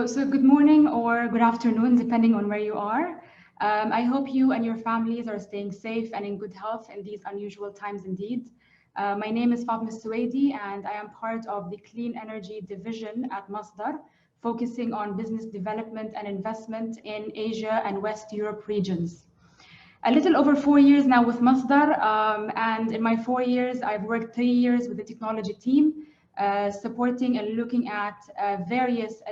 So good morning or good afternoon, depending on where you are. I hope you and your families are staying safe and in good health in these unusual times indeed. My name is Fatima Suwaidi, and I am part of the Clean Energy Division at Masdar, focusing on business development and investment in Asia and West Europe regions. A little over 4 years now with Masdar, and in my 4 years, I've worked 3 years with the technology team, supporting and looking at various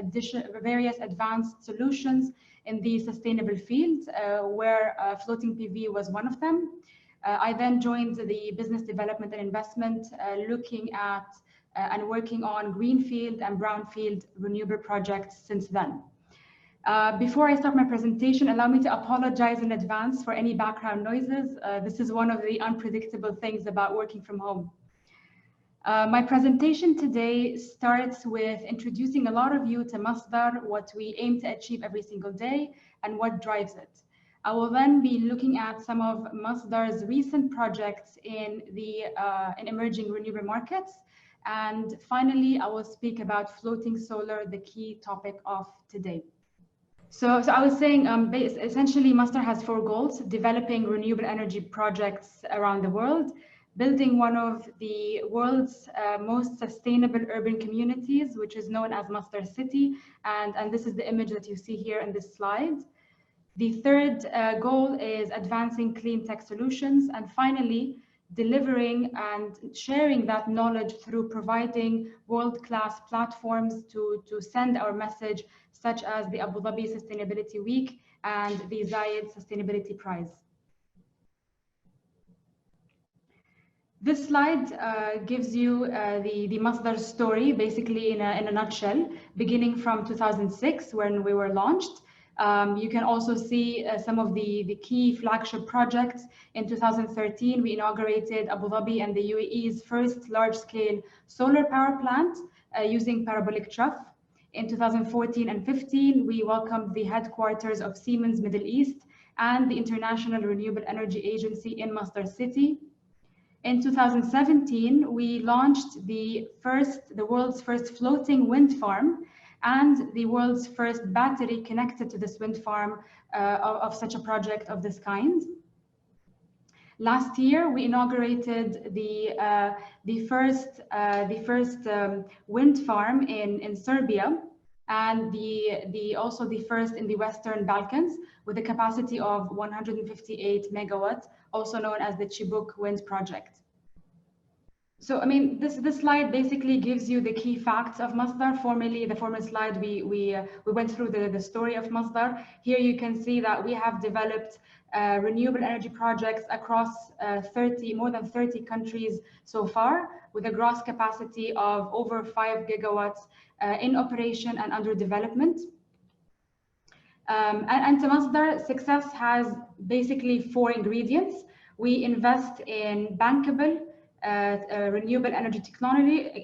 advanced solutions in the sustainable field, where floating PV was one of them. I then joined the business development and investment, looking at and working on greenfield and brownfield renewable projects since then. Before I start my presentation, allow me to apologize in advance for any background noises. This is one of the unpredictable things about working from home. My presentation today starts with introducing a lot of you to Masdar, what we aim to achieve every single day, and what drives it. I will then be looking at some of Masdar's recent projects in emerging renewable markets. And finally, I will speak about floating solar, the key topic of today. So I was saying, essentially, Masdar has 4 goals: developing renewable energy projects around the world, building one of the world's most sustainable urban communities, which is known as Masdar City. And this is the image that you see here in this slide. The third goal is advancing clean tech solutions. And finally, delivering and sharing that knowledge through providing world-class platforms to send our message, such as the Abu Dhabi Sustainability Week and the Zayed Sustainability Prize. This slide gives you the Masdar story, basically in a nutshell, beginning from 2006 when we were launched. You can also see some of the key flagship projects. In 2013, we inaugurated Abu Dhabi and the UAE's first large-scale solar power plant using parabolic trough. In 2014 and 15, we welcomed the headquarters of Siemens Middle East and the International Renewable Energy Agency in Masdar City. In 2017, we launched the world's first floating wind farm and the world's first battery connected to this wind farm of such a project of this kind. Last year, we inaugurated the first wind farm in Serbia, and also the first in the Western Balkans, with a capacity of 158 megawatts, also known as the Chibuk Wind Project. So, I mean, this slide basically gives you the key facts of Masdar. The former slide, we went through the story of Masdar. Here you can see that we have developed renewable energy projects across more than 30 countries so far, with a gross capacity of over 5 gigawatts in operation and under development. And to Masdar, success has basically 4 ingredients. We invest in bankable renewable energy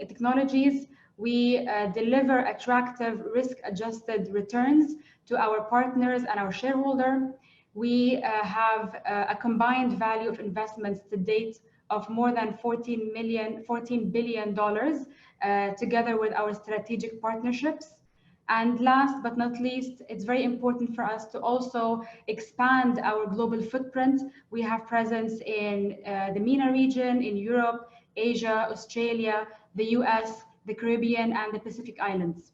technologies. We deliver attractive risk-adjusted returns to our partners and our shareholder. We have a combined value of investments to date of more than $14 billion together with our strategic partnerships. And last but not least, it's very important for us to also expand our global footprint. We have presence in the MENA region, in Europe, Asia, Australia, the US, the Caribbean, and the Pacific Islands.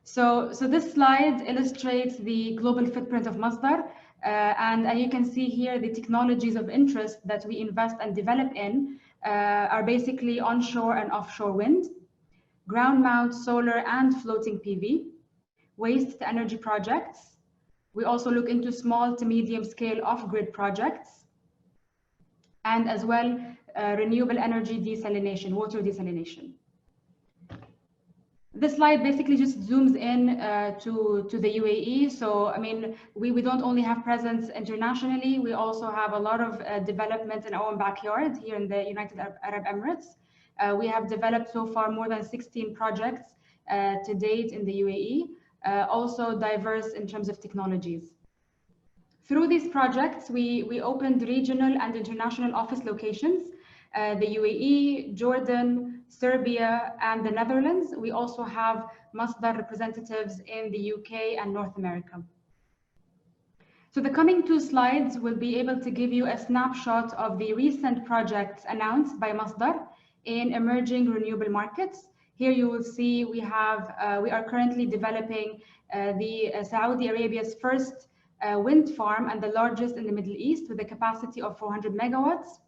So this slide illustrates the global footprint of Masdar. And you can see here the technologies of interest that we invest and develop in are basically onshore and offshore wind, ground mount solar and floating PV, waste to energy projects. We also look into small to medium scale off-grid projects, and as well renewable energy desalination, water desalination. This slide basically just zooms in to the UAE. So, I mean, we don't only have presence internationally, we also have a lot of development in our own backyard here in the United Arab Emirates. We have developed so far more than 16 projects to date in the UAE, also diverse in terms of technologies. Through these projects, we opened regional and international office locations, the UAE, Jordan, Serbia, and the Netherlands. We also have Masdar representatives in the UK and North America. So the coming two slides will be able to give you a snapshot of the recent projects announced by Masdar in emerging renewable markets. Here you will see we are currently developing the Saudi Arabia's first wind farm and the largest in the Middle East with a capacity of 400 megawatts.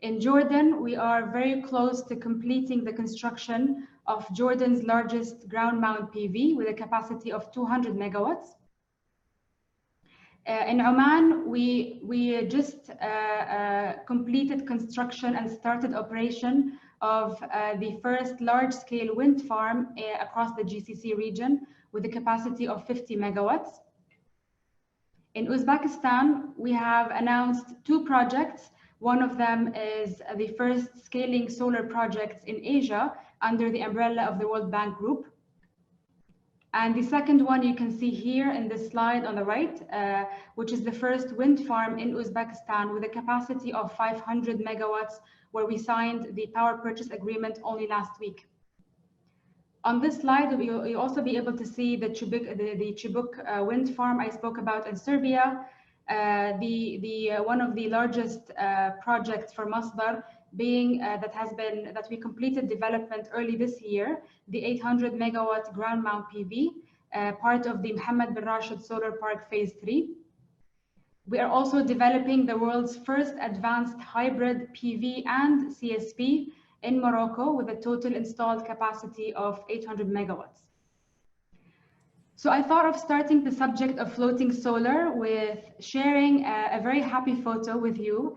In Jordan, we are very close to completing the construction of Jordan's largest ground mount PV with a capacity of 200 megawatts. In Oman, we just completed construction and started operation of the first large-scale wind farm across the GCC region with a capacity of 50 megawatts. In Uzbekistan, we have announced two projects. One of them is the first scaling solar projects in Asia under the umbrella of the World Bank Group. And the second one you can see here in this slide on the right, which is the first wind farm in Uzbekistan with a capacity of 500 megawatts, where we signed the power purchase agreement only last week. On this slide, you'll also be able to see the Chibuk wind farm I spoke about in Serbia, one of the largest projects for Masdar being that we completed development early this year, the 800 megawatt ground mount PV, part of the Mohammed bin Rashid Solar Park Phase 3. We are also developing the world's first advanced hybrid PV and CSP in Morocco with a total installed capacity of 800 megawatts. So I thought of starting the subject of floating solar with sharing a very happy photo with you.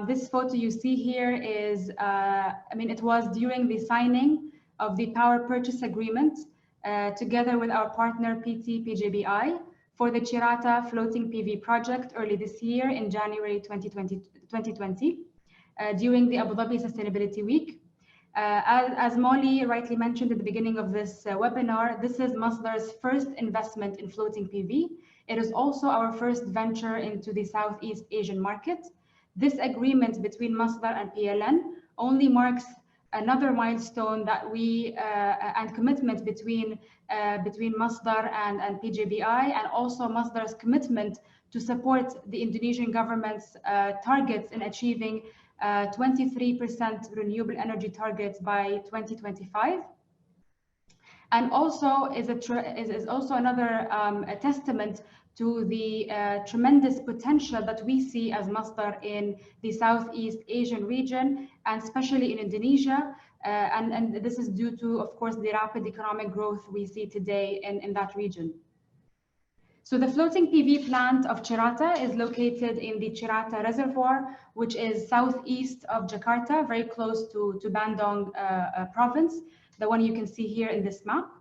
This photo you see here is, it was during the signing of the power purchase agreement together with our partner PT PJBI for the Cirata floating PV project early this year in January 2020 during the Abu Dhabi Sustainability Week. As Molly rightly mentioned at the beginning of this webinar, this is Masdar's first investment in floating PV. It is also our first venture into the Southeast Asian market. This agreement between Masdar and PLN only marks another milestone that and commitment between Masdar and PJBI, and also Masdar's commitment to support the Indonesian government's targets in achieving 23% renewable energy targets by 2025, and also is also another a testament to the tremendous potential that we see as Masdar in the Southeast Asian region, and especially in Indonesia. And this is due to, of course, the rapid economic growth we see today in that region. So the floating PV plant of Cirata is located in the Cirata Reservoir, which is southeast of Jakarta, very close to Bandung province, the one you can see here in this map.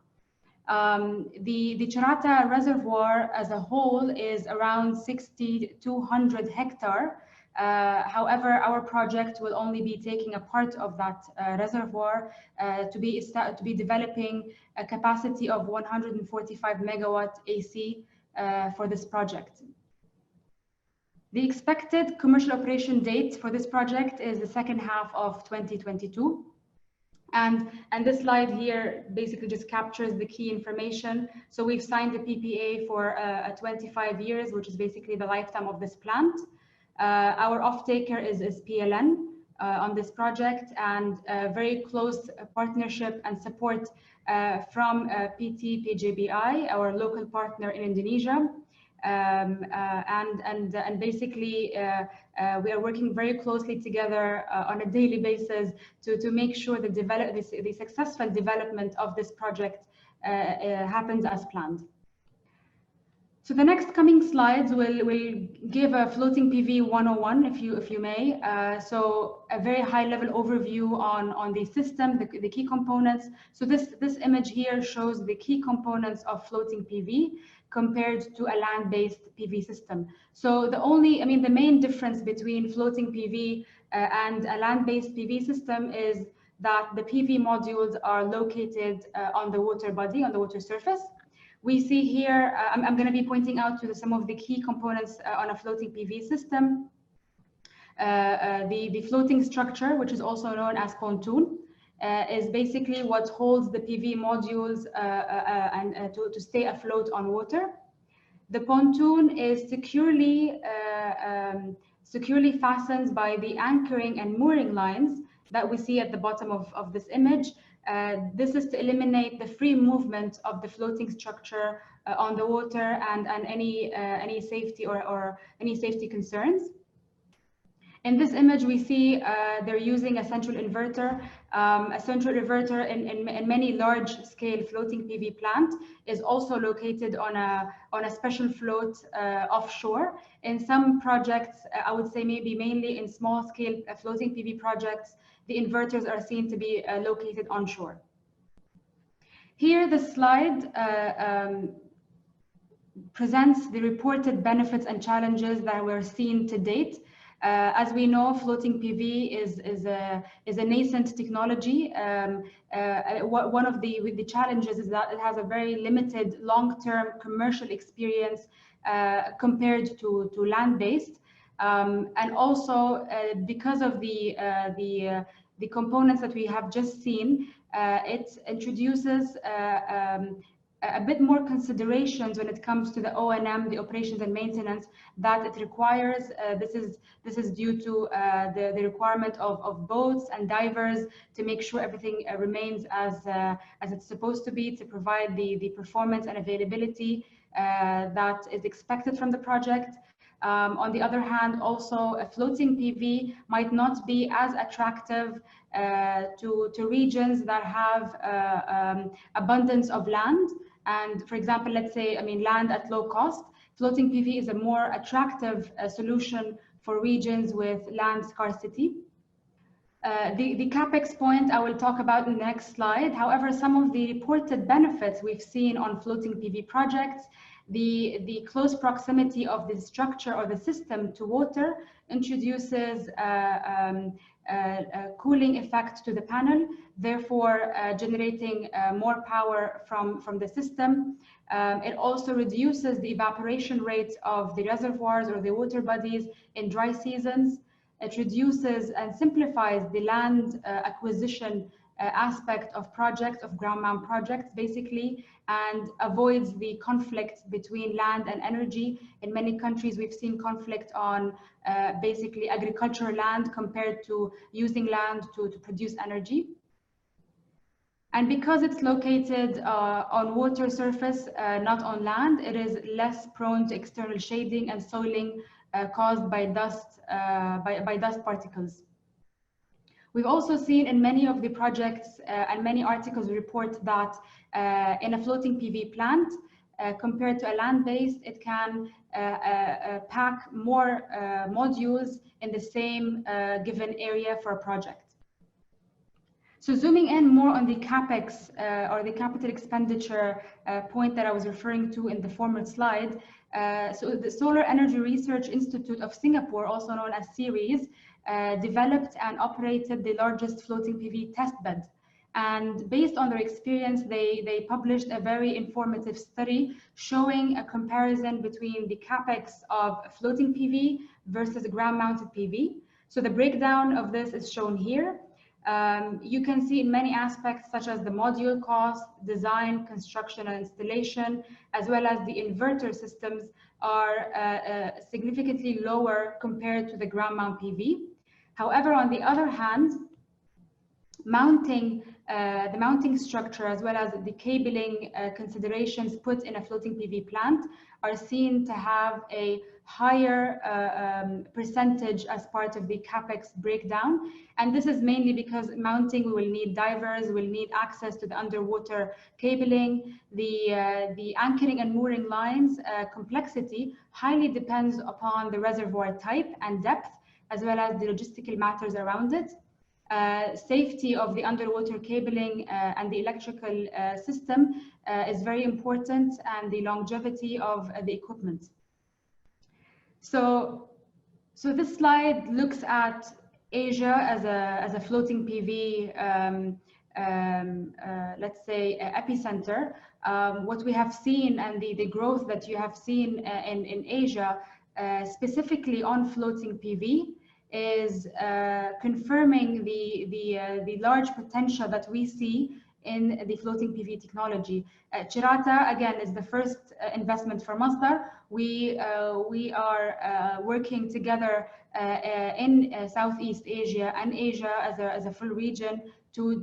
The Cirata Reservoir as a whole is around 6,200 hectares. However, our project will only be taking a part of that reservoir to be developing a capacity of 145 megawatt AC for this project. The expected commercial operation date for this project is the second half of 2022. And this slide here basically just captures the key information. So we've signed a PPA for 25 years, which is basically the lifetime of this plant. Our off-taker is PLN on this project, and very close partnership and support from PT PJBI, our local partner in Indonesia. And basically we are working very closely together on a daily basis to make sure that the successful development of this project happens as planned. So the next coming slides will give a floating PV 101, if you may. So a very high level overview on the system, the key components. So this image here shows the key components of floating PV compared to a land-based PV system. So the main difference between floating PV and a land-based PV system is that the PV modules are located on the water body, on the water surface. We see here, I'm going to be pointing out to some of the key components on a floating PV system. The floating structure, which is also known as pontoon. is basically what holds the PV modules to stay afloat on water. The pontoon is securely fastened by the anchoring and mooring lines that we see at the bottom of this image. This is to eliminate the free movement of the floating structure on the water and any safety or any safety concerns. In this image, we see they're using a central inverter. A central inverter in many large-scale floating PV plant is also located on a special float offshore. In some projects, I would say maybe mainly in small-scale floating PV projects, the inverters are seen to be located onshore. Here, the slide presents the reported benefits and challenges that were seen to date. As we know, floating PV is a nascent technology. One of the challenges is that it has a very limited long-term commercial experience compared to land-based, and also because of the components that we have just seen, it introduces a bit more considerations when it comes to the O&M, the operations and maintenance that it requires. This is due to the requirement of boats and divers to make sure everything remains as it's supposed to be, to provide the performance and availability that is expected from the project. On the other hand, also a floating PV might not be as attractive to regions that have abundance of land. And for example, let's say, land at low cost. Floating PV is a more attractive solution for regions with land scarcity. The Capex point I will talk about in the next slide. However, some of the reported benefits we've seen on floating PV projects, the close proximity of the structure or the system to water introduces a cooling effect to the panel, therefore generating more power from the system. It also reduces the evaporation rate of the reservoirs or the water bodies in dry seasons. It reduces and simplifies the land acquisition aspect of projects, of ground mount projects, basically, and avoids the conflict between land and energy. In many countries, we've seen conflict on basically agricultural land compared to using land to produce energy. And because it's located on water surface, not on land, it is less prone to external shading and soiling caused by dust, by dust particles. We've also seen in many of the projects and many articles report that in a floating PV plant, compared to a land-based, it can pack more modules in the same given area for a project. So zooming in more on the Capex or the capital expenditure point that I was referring to in the former slide. So the Solar Energy Research Institute of Singapore, also known as CERES, developed and operated the largest floating PV testbed. And based on their experience, they published a very informative study showing a comparison between the Capex of floating PV versus ground-mounted PV. So the breakdown of this is shown here. You can see in many aspects, such as the module cost, design, construction, and installation, as well as the inverter systems are significantly lower compared to the ground mount PV. However, on the other hand, the mounting structure, as well as the cabling considerations put in a floating PV plant, are seen to have a higher percentage as part of the Capex breakdown. And this is mainly because mounting, we will need divers, we'll need access to the underwater cabling. The anchoring and mooring lines complexity highly depends upon the reservoir type and depth, as well as the logistical matters around it. Safety of the underwater cabling and the electrical system is very important, and the longevity of the equipment. So this slide looks at Asia as a floating PV, let's say, epicenter. What we have seen and the growth that you have seen in Asia, specifically on floating PV, is confirming the large potential that we see in the floating PV technology. Cirata, again, is the first investment for Masdar. We are working together in Southeast Asia and Asia as a full region to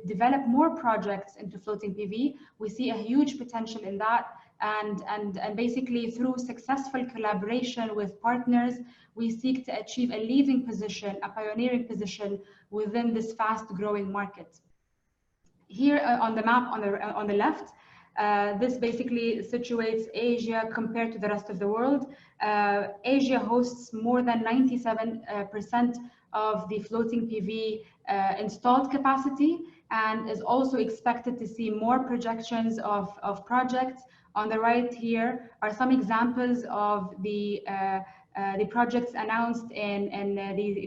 develop more projects into floating PV. We see a huge potential in that. And basically through successful collaboration with partners, we seek to achieve a leading position, a pioneering position within this fast growing market. Here on the map on the left, this basically situates Asia compared to the rest of the world. Asia hosts more than 97% of the floating PV installed capacity, and is also expected to see more projections of projects. On the right here are some examples of the projects announced in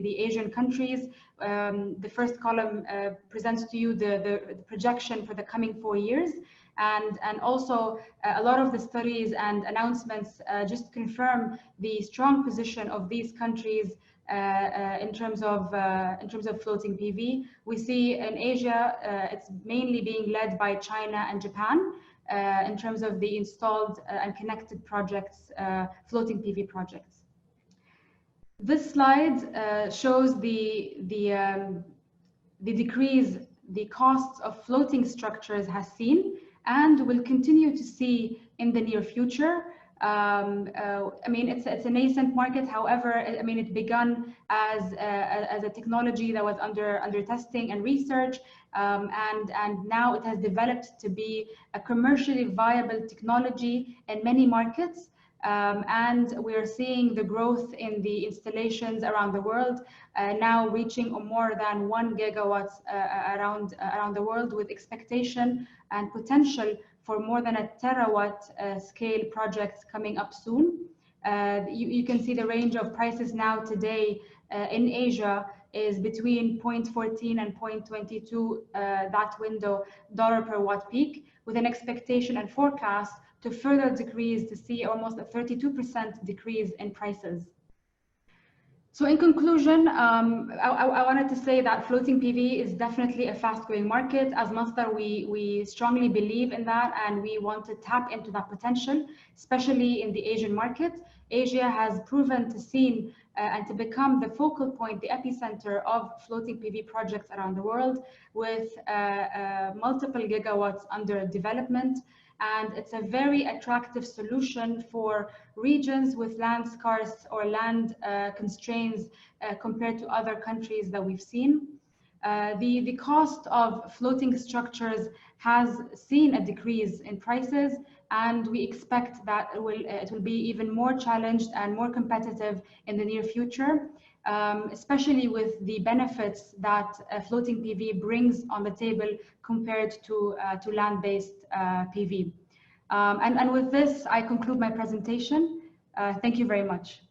the Asian countries. The first column presents to you the projection for the coming 4 years. And also a lot of the studies and announcements just confirm the strong position of these countries in terms of floating PV. We see in Asia, it's mainly being led by China and Japan in terms of the installed and connected projects, floating PV projects. This slide shows the decrease the costs of floating structures has seen and will continue to see in the near future. I mean, it's a nascent market. However, I mean, it began as a technology that was under testing and research, and now it has developed to be a commercially viable technology in many markets. And we are seeing the growth in the installations around the world, now reaching more than 1 gigawatt around the world, with expectation and potential for more than a terawatt scale projects coming up soon. You can see the range of prices now today in Asia is between 0.14 and 0.22 that window dollar per watt peak, with an expectation and forecast to further decrease, to see almost a 32% decrease in prices. So in conclusion, I wanted to say that floating PV is definitely a fast-growing market. As Masdar, we strongly believe in that, and we want to tap into that potential, especially in the Asian market. Asia has proven to see and to become the focal point, the epicenter of floating PV projects around the world, with multiple gigawatts under development. And it's a very attractive solution for regions with land scarce or land constraints compared to other countries that we've seen. The cost of floating structures has seen a decrease in prices, and we expect that it will be even more challenged and more competitive in the near future, especially with the benefits that floating PV brings on the table compared to land-based PV. And with this, I conclude my presentation. Thank you very much.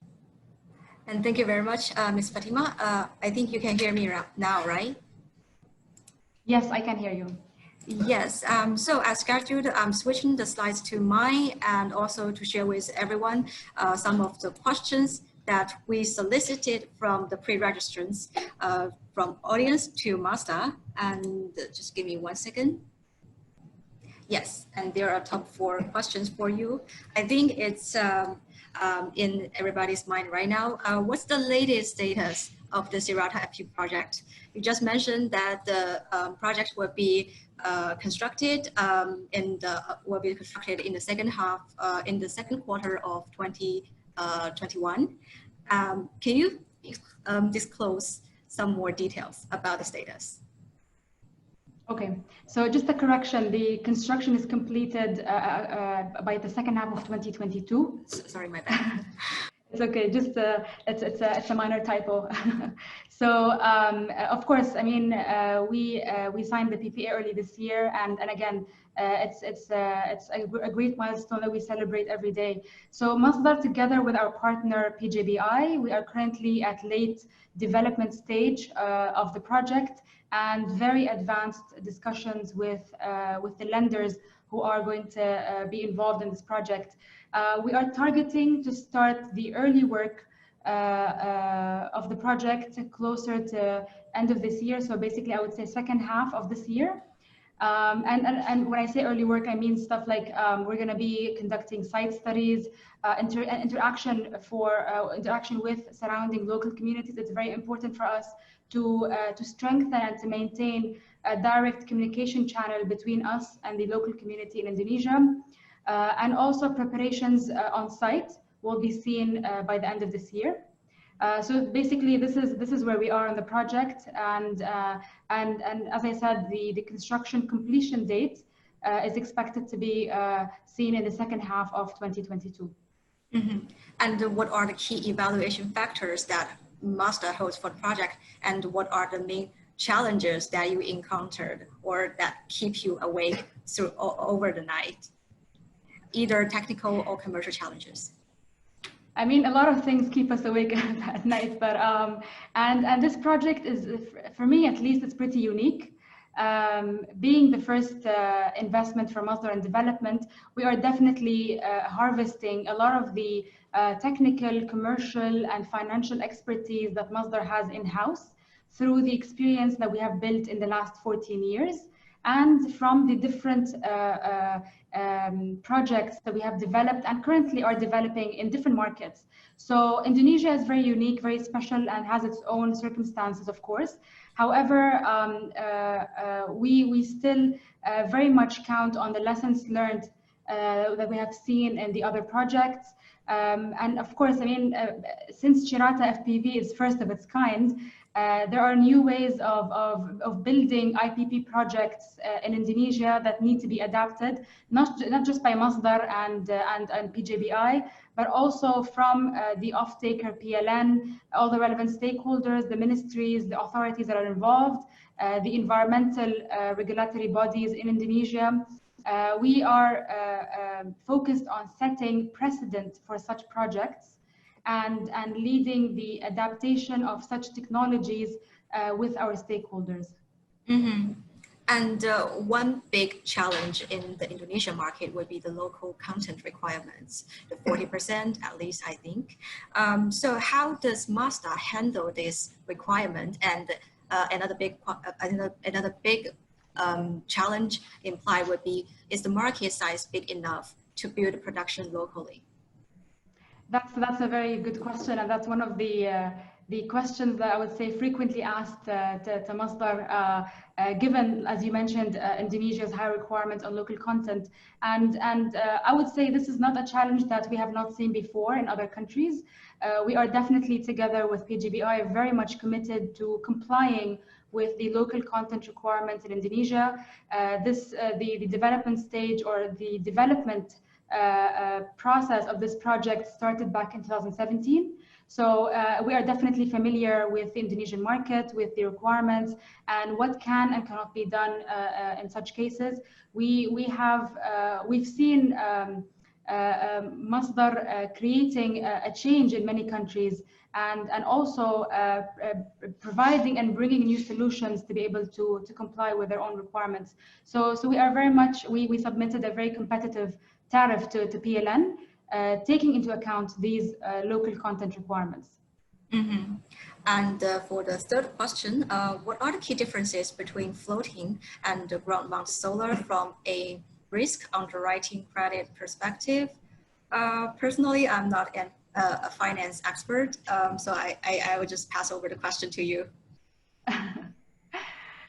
And thank you very much, Ms. Fatima. I think you can hear me now, right? Yes, I can hear you. Yes, so as scheduled, I'm switching the slides to mine, and also to share with everyone some of the questions that we solicited from the pre-registrants, from audience to Masdar. And just give me 1 second. Yes, and there are top 4 questions for you. I think it's in everybody's mind right now. What's the latest status of the Cirata FPV project? You just mentioned that the project will be constructed in the second half, in the second quarter of 2021. Can you disclose some more details about the status? Okay, so just a correction, the construction is completed by the second half of 2022. Sorry, my bad. It's okay, just it's a minor typo. So of course, I mean, we signed the PPA early this year, and again, it's a great milestone that we celebrate every day. So Masdar, together with our partner PJBI, we are currently at late development stage of the project, and very advanced discussions with the lenders who are going to be involved in this project. We are targeting to start the early work of the project closer to end of this year. So basically, I would say second half of this year. And when I say early work, I mean stuff like we're going to be conducting site studies, interaction with surrounding local communities. It's very important for us to strengthen and to maintain a direct communication channel between us and the local community in Indonesia. And also preparations on site will be seen by the end of this year. So basically, this is where we are on the project, and as I said, the construction completion date is expected to be seen in the second half of 2022. Mm-hmm. And what are the key evaluation factors that Masdar holds for the project, and what are the main challenges that you encountered or that keep you awake through over the night, either technical or commercial challenges? I mean, a lot of things keep us awake at night, but and this project is, for me at least, it's pretty unique. Being the first investment for Masdar in development, we are definitely harvesting a lot of the technical, commercial, and financial expertise that Masdar has in-house through the experience that we have built in the last 14 years. And from the different projects that we have developed and currently are developing in different markets. So Indonesia is very unique, very special, and has its own circumstances, of course. However, we still very much count on the lessons learned that we have seen in the other projects. And of course, I mean, since Cirata FPV is first of its kind, there are new ways of building IPP projects in Indonesia that need to be adapted, not just by Masdar and PJBI, but also from the off-taker PLN, all the relevant stakeholders, the ministries, the authorities that are involved, the environmental regulatory bodies in Indonesia. We are focused on setting precedent for such projects and leading the adaptation of such technologies with our stakeholders. Mm-hmm. And one big challenge in the Indonesian market would be the local content requirements, the 40% at least, I think. So how does Masdar handle this requirement? And another big challenge implied would be, is the market size big enough to build production locally? That's a very good question, and that's one of the questions that I would say frequently asked to Masdar, given, as you mentioned, Indonesia's high requirements on local content. And I would say this is not a challenge that we have not seen before in other countries. We are definitely, together with PGBI, very much committed to complying with the local content requirements in Indonesia. The development stage or the development process of this project started back in 2017. So we are definitely familiar with the Indonesian market, with the requirements, and what can and cannot be done in such cases. We've seen Masdar creating a change in many countries, and also providing and bringing new solutions to be able to comply with their own requirements. So we are very much, we submitted a very competitive tariff to PLN, taking into account these local content requirements. Mm-hmm. And for the third question, what are the key differences between floating and ground-mounted solar from a risk underwriting credit perspective? Personally, I'm not a finance expert, so I would just pass over the question to you.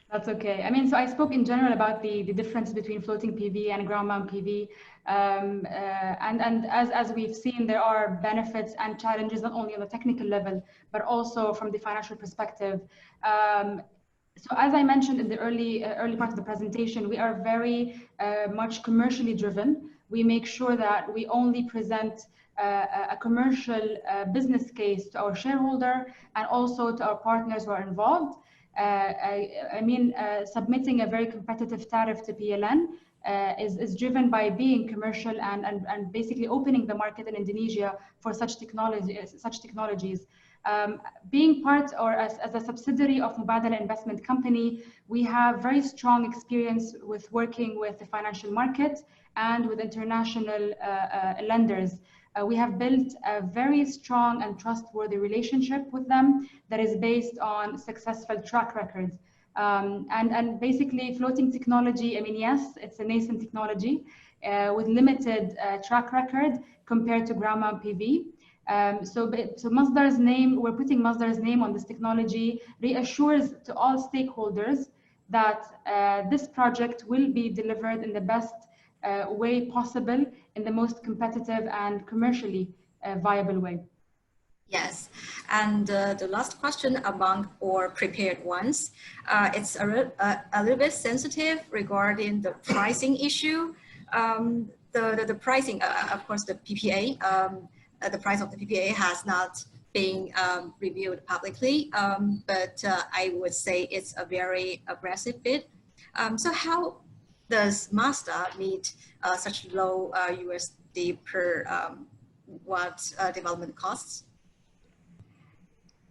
That's okay. I mean, so I spoke in general about the difference between floating PV and ground mount PV. And as we've seen, there are benefits and challenges, not only on the technical level, but also from the financial perspective. So as I mentioned in the early part of the presentation, we are very much commercially driven. We make sure that we only present a commercial business case to our shareholder and also to our partners who are involved. I mean, submitting a very competitive tariff to PLN is driven by being commercial and basically opening the market in Indonesia for such technologies. Being part or as a subsidiary of Mubadala Investment Company, we have very strong experience with working with the financial market and with international lenders. we have built a very strong and trustworthy relationship with them that is based on successful track records. And basically floating technology, I mean, yes, it's a nascent technology with limited track record compared to ground mount PV. So Masdar's name, we're putting Masdar's name on this technology, reassures to all stakeholders that this project will be delivered in the best way possible, in the most competitive and commercially viable way. Yes, and the last question among our prepared ones, it's a little bit sensitive regarding the pricing issue. The pricing, of course, the PPA, the price of the PPA has not been reviewed publicly, but I would say it's a very aggressive bid. So how does Masdar meet such low USD per watt development costs?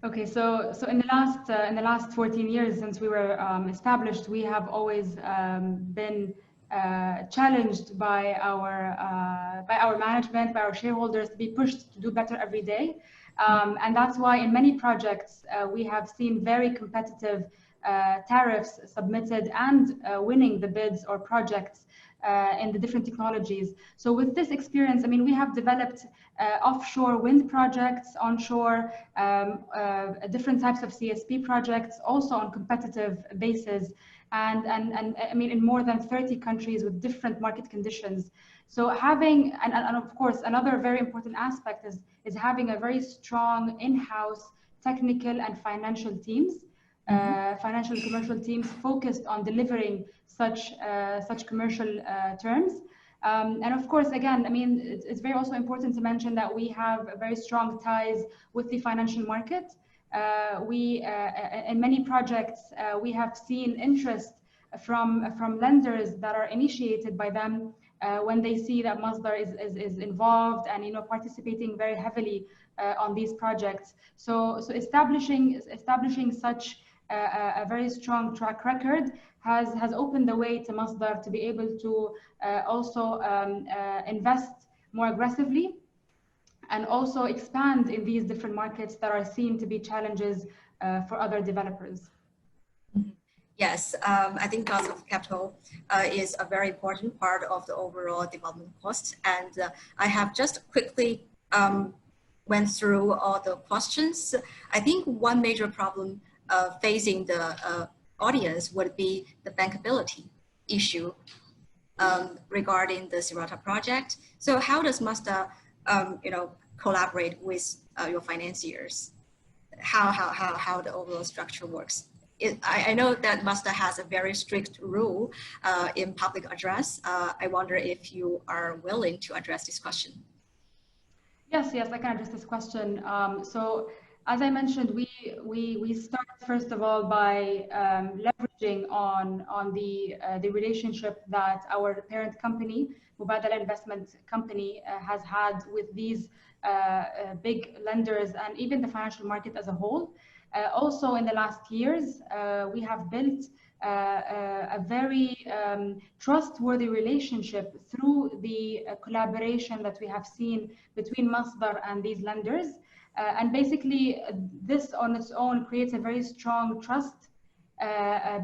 Okay, so in the last 14 years since we were established, we have always been challenged by our management, by our shareholders, to be pushed to do better every day, and that's why in many projects we have seen very competitive tariffs submitted and winning the bids or projects in the different technologies. So with this experience, I mean, we have developed offshore wind projects, onshore, different types of CSP projects, also on competitive basis, and I mean, in more than 30 countries with different market conditions. So having, and of course, another very important aspect is having a very strong in-house technical and financial teams, financial and commercial teams focused on delivering such commercial terms. And of course, again, I mean, it's very also important to mention that we have very strong ties with the financial market. In many projects, we have seen interest from lenders that are initiated by them when they see that Masdar is involved and, you know, participating very heavily on these projects. So establishing such a very strong track record has opened the way to Masdar to be able to also invest more aggressively and also expand in these different markets that are seen to be challenges for other developers. Yes, I think cost of capital is a very important part of the overall development cost. And I have just quickly went through all the questions. I think one major problem facing the audience would be the bankability issue regarding the Cirata project. So how does Masdar, collaborate with your financiers? How the overall structure works? I know that Masdar has a very strict rule in public address. I wonder if you are willing to address this question. Yes, I can address this question. So as I mentioned, we start first of all by leveraging on the relationship that our parent company, Mubadala Investment Company, has had with these big lenders and even the financial market as a whole. Also, in the last years, we have built a very trustworthy relationship through the collaboration that we have seen between Masdar and these lenders. And basically, this on its own creates a very strong trust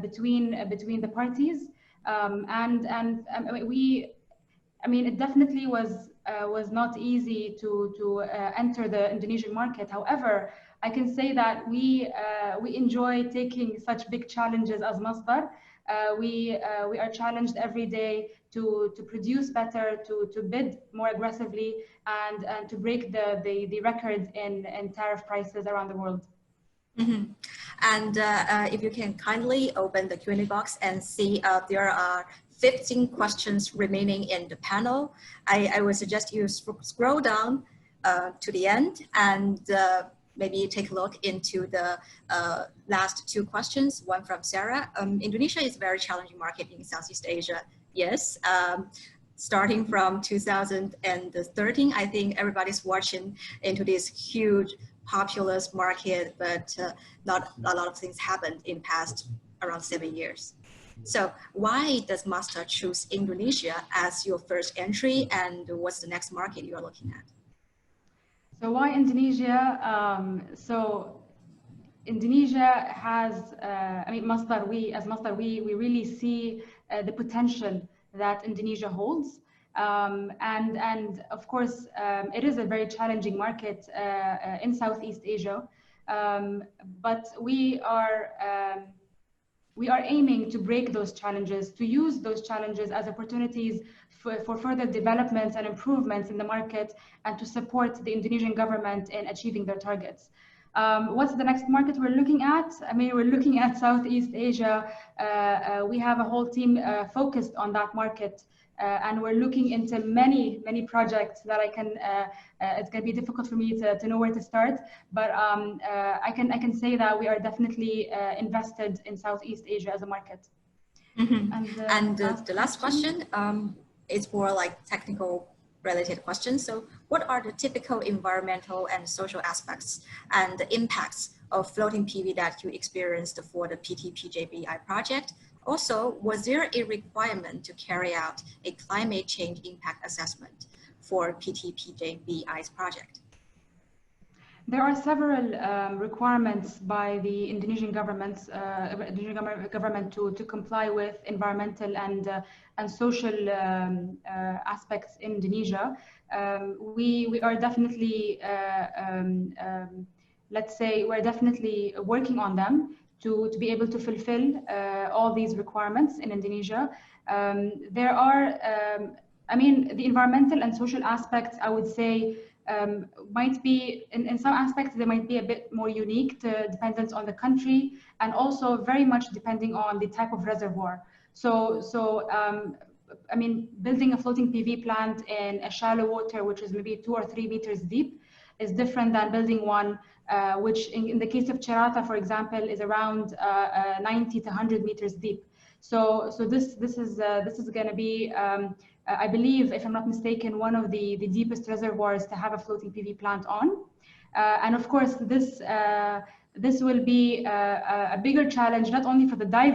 between the parties. I mean, it definitely was not easy to enter the Indonesian market. However, I can say that we enjoy taking such big challenges as Masdar. We are challenged every day to produce better, to bid more aggressively, and to break the records in tariff prices around the world. Mm-hmm. And if you can kindly open the Q&A box and see there are 15 questions remaining in the panel. I would suggest you scroll down to the end and maybe take a look into the last two questions, one from Sarah. Indonesia is a very challenging market in Southeast Asia. Yes, starting from 2013, I think everybody's watching into this huge populous market, but not a lot of things happened in past around 7 years. So why does Masdar choose Indonesia as your first entry, and what's the next market you are looking at? So why Indonesia? So Indonesia has, I mean, Masdar, as Masdar, we really see the potential that Indonesia holds. And of course, it is a very challenging market in Southeast Asia. But we are aiming to break those challenges, to use those challenges as opportunities for further developments and improvements in the market, and to support the Indonesian government in achieving their targets. What's the next market we're looking at? I mean, we're looking at Southeast Asia. We have a whole team focused on that market. And we're looking into many projects that I can, it's going to be difficult for me to know where to start, but I can say that we are definitely invested in Southeast Asia as a market. Mm-hmm. And the last question is more like technical related questions. So what are the typical environmental and social aspects and the impacts of floating PV that you experienced for the PT-PJBI project? Also, was there a requirement to carry out a climate change impact assessment for PT-PJBI's project? There are several requirements by the Indonesian government to comply with environmental and social aspects in Indonesia. We are definitely, let's say, we're definitely working on them to be able to fulfill all these requirements in Indonesia. There are, I mean, the environmental and social aspects, I would say, might be, in some aspects, they might be a bit more unique, dependent on the country, and also very much depending on the type of reservoir. So I mean, building a floating PV plant in a shallow water, which is maybe 2 or 3 meters deep, is different than building one which in the case of Cirata, for example, is around 90 to 100 meters deep. So this is going to be, I believe, if I'm not mistaken, one of the deepest reservoirs to have a floating PV plant on. And of course, this will be a bigger challenge, not only for the divers,